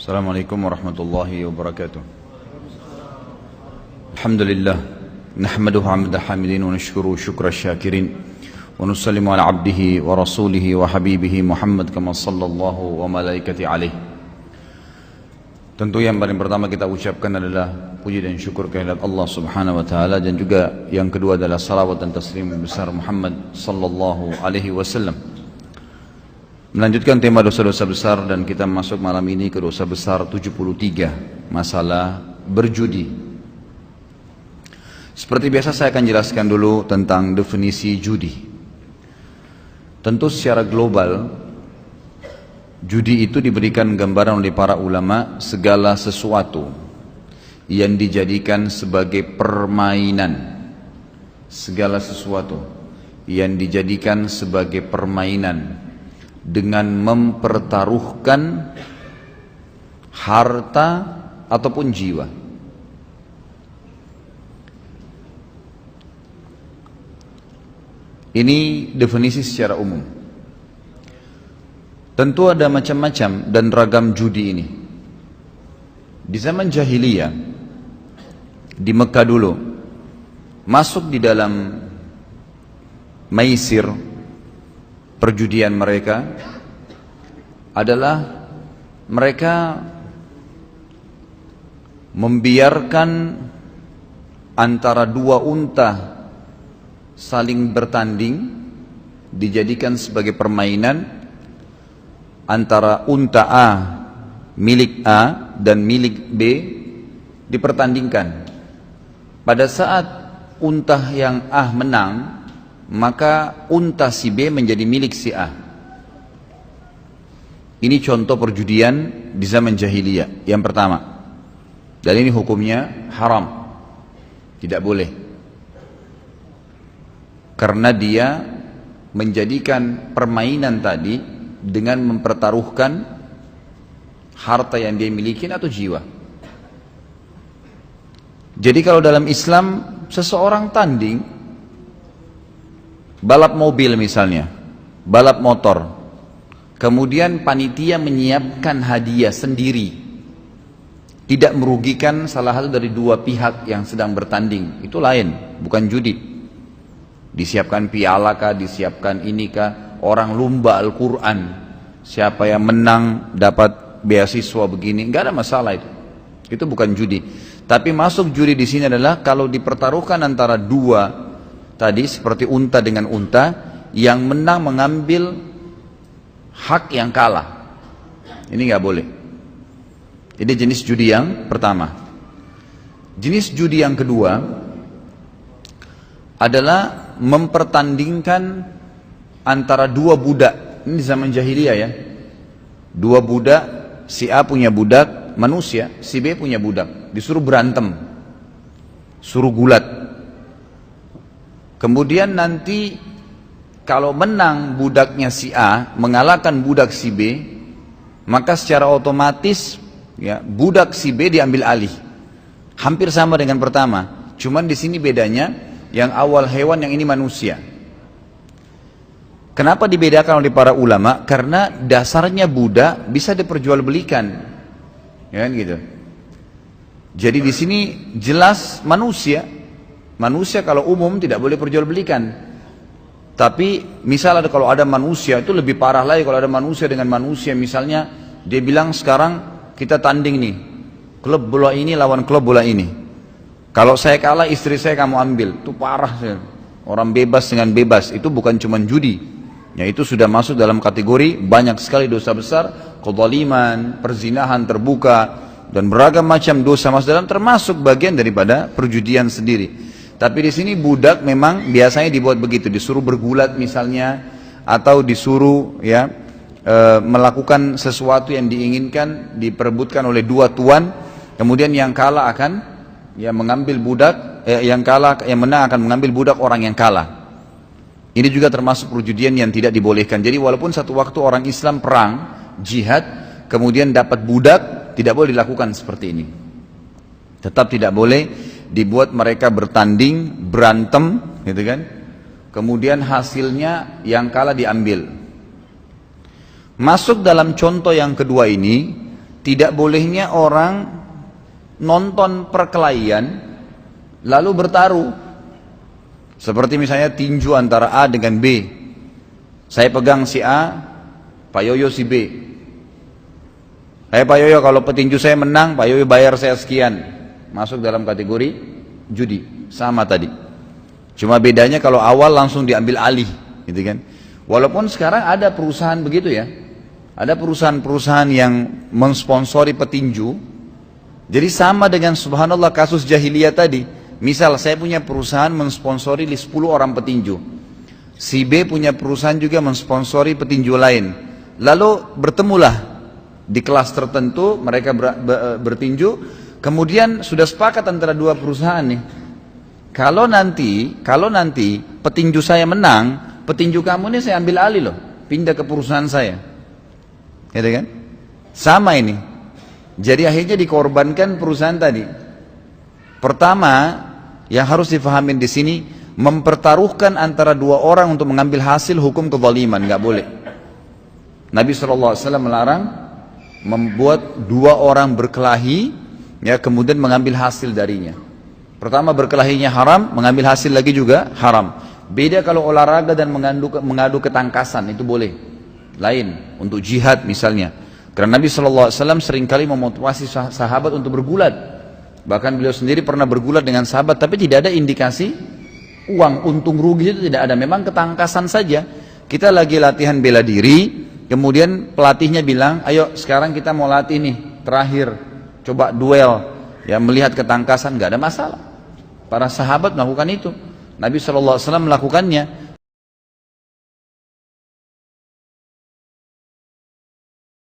Assalamualaikum warahmatullahi wabarakatuh. Alhamdulillah, nahmaduhu hamda hamidin wa nashkuru syukra syakirin wa nusallimu ala abdihi wa rasulihi wa habibihi Muhammad kama sallallahu wa malaikati alaih. Tentu yang paling pertama kita ucapkan adalah puji dan syukur kehadirat Allah Subhanahu wa taala, dan juga yang kedua adalah salawat dan taslim besar Muhammad sallallahu alaihi wasallam. Melanjutkan tema dosa-dosa besar, dan kita masuk malam ini ke dosa besar 73, masalah berjudi. Seperti biasa saya akan jelaskan dulu tentang definisi judi. Tentu secara global judi itu diberikan gambaran oleh para ulama segala sesuatu yang dijadikan sebagai permainan. Segala sesuatu yang dijadikan sebagai permainan dengan mempertaruhkan harta ataupun jiwa. Ini definisi secara umum. Tentu ada macam-macam dan ragam judi ini. Di zaman jahiliyah, di Mekah dulu, masuk di dalam maisir, perjudian mereka adalah mereka membiarkan antara dua unta saling bertanding, dijadikan sebagai permainan antara unta A milik A dan milik B, dipertandingkan. Pada saat unta yang A menang, maka unta si B menjadi milik si A. Ini contoh perjudian di zaman jahiliyah yang pertama. Dan ini hukumnya haram, tidak boleh, karena dia menjadikan permainan tadi dengan mempertaruhkan harta yang dia miliki atau jiwa. Jadi kalau dalam Islam seseorang tanding balap mobil misalnya, balap motor, kemudian panitia menyiapkan hadiah sendiri, tidak merugikan salah satu dari dua pihak yang sedang bertanding, itu lain, bukan judi. Disiapkan piala kah, disiapkan ini kah, orang lumba Al-Quran, siapa yang menang dapat beasiswa begini, nggak ada masalah itu bukan judi. Tapi masuk judi di sini adalah kalau dipertaruhkan antara dua tadi, seperti unta dengan unta, yang menang mengambil hak yang kalah. Ini nggak boleh. Ini jenis judi yang pertama. Jenis judi yang kedua adalah mempertandingkan antara dua budak. Ini zaman jahiliyah ya. Dua budak, si A punya budak manusia, si B punya budak, disuruh berantem, suruh gulat. Kemudian nanti kalau menang budaknya si A mengalahkan budak si B, maka secara otomatis ya budak si B diambil alih. Hampir sama dengan pertama, cuman di sini bedanya yang awal hewan, yang ini manusia. Kenapa dibedakan oleh para ulama? Karena dasarnya budak bisa diperjualbelikan, ya kan gitu. Jadi di sini jelas manusia. Manusia kalau umum tidak boleh perjualbelikan. Tapi misal kalau ada manusia, itu lebih parah lagi kalau ada manusia dengan manusia. Misalnya dia bilang sekarang kita tanding nih, klub bola ini lawan klub bola ini. Kalau saya kalah, istri saya kamu ambil. Itu parah. Orang bebas dengan bebas, itu bukan cuma judi. Ya, itu sudah masuk dalam kategori banyak sekali dosa besar, kezaliman, perzinahan terbuka, dan beragam macam dosa masuk dalam, termasuk bagian daripada perjudian sendiri. Tapi di sini budak memang biasanya dibuat begitu, disuruh bergulat misalnya, atau disuruh ya melakukan sesuatu yang diinginkan, diperebutkan oleh dua tuan, kemudian yang kalah akan ya mengambil budak, yang menang akan mengambil budak orang yang kalah. Ini juga termasuk perjudian yang tidak dibolehkan. Jadi walaupun satu waktu orang Islam perang, jihad, kemudian dapat budak, tidak boleh dilakukan seperti ini. Tetap tidak boleh dibuat mereka bertanding, berantem, gitu kan? Kemudian hasilnya yang kalah diambil. Masuk dalam contoh yang kedua ini, tidak bolehnya orang nonton perkelahian lalu bertaruh. Seperti misalnya tinju antara A dengan B. Saya pegang si A, Pak Yoyo si B. Pak Yoyo, kalau petinju saya menang, Pak Yoyo bayar saya sekian. Masuk dalam kategori judi. Sama tadi. Cuma bedanya kalau awal langsung diambil alih, gitu kan. Walaupun sekarang ada perusahaan begitu ya. Ada perusahaan-perusahaan yang mensponsori petinju. Jadi sama dengan subhanallah kasus jahiliyah tadi. Misal saya punya perusahaan mensponsori 10 orang petinju. Si B punya perusahaan juga mensponsori petinju lain. Lalu bertemulah di kelas tertentu mereka bertinju. Kemudian sudah sepakat antara dua perusahaan nih. Kalau nanti petinju saya menang, petinju kamu ini saya ambil alih loh, pindah ke perusahaan saya. Gitu kan? Sama ini. Jadi akhirnya dikorbankan perusahaan tadi. Pertama, yang harus difahami di sini, mempertaruhkan antara dua orang untuk mengambil hasil hukum kezaliman, nggak boleh. Nabi SAW melarang membuat dua orang berkelahi, ya kemudian mengambil hasil darinya. Pertama berkelahinya haram, mengambil hasil lagi juga haram. Beda kalau olahraga dan mengadu ketangkasan, itu boleh. Lain, untuk jihad misalnya. Karena Nabi SAW seringkali memotivasi sahabat untuk bergulat. Bahkan beliau sendiri pernah bergulat dengan sahabat, tapi tidak ada indikasi uang, untung rugi itu tidak ada. Memang ketangkasan saja. Kita lagi latihan bela diri, kemudian pelatihnya bilang, ayo sekarang kita mau latih nih, terakhir, coba duel. Ya melihat ketangkasan, nggak ada masalah. Para sahabat melakukan itu. Nabi SAW melakukannya.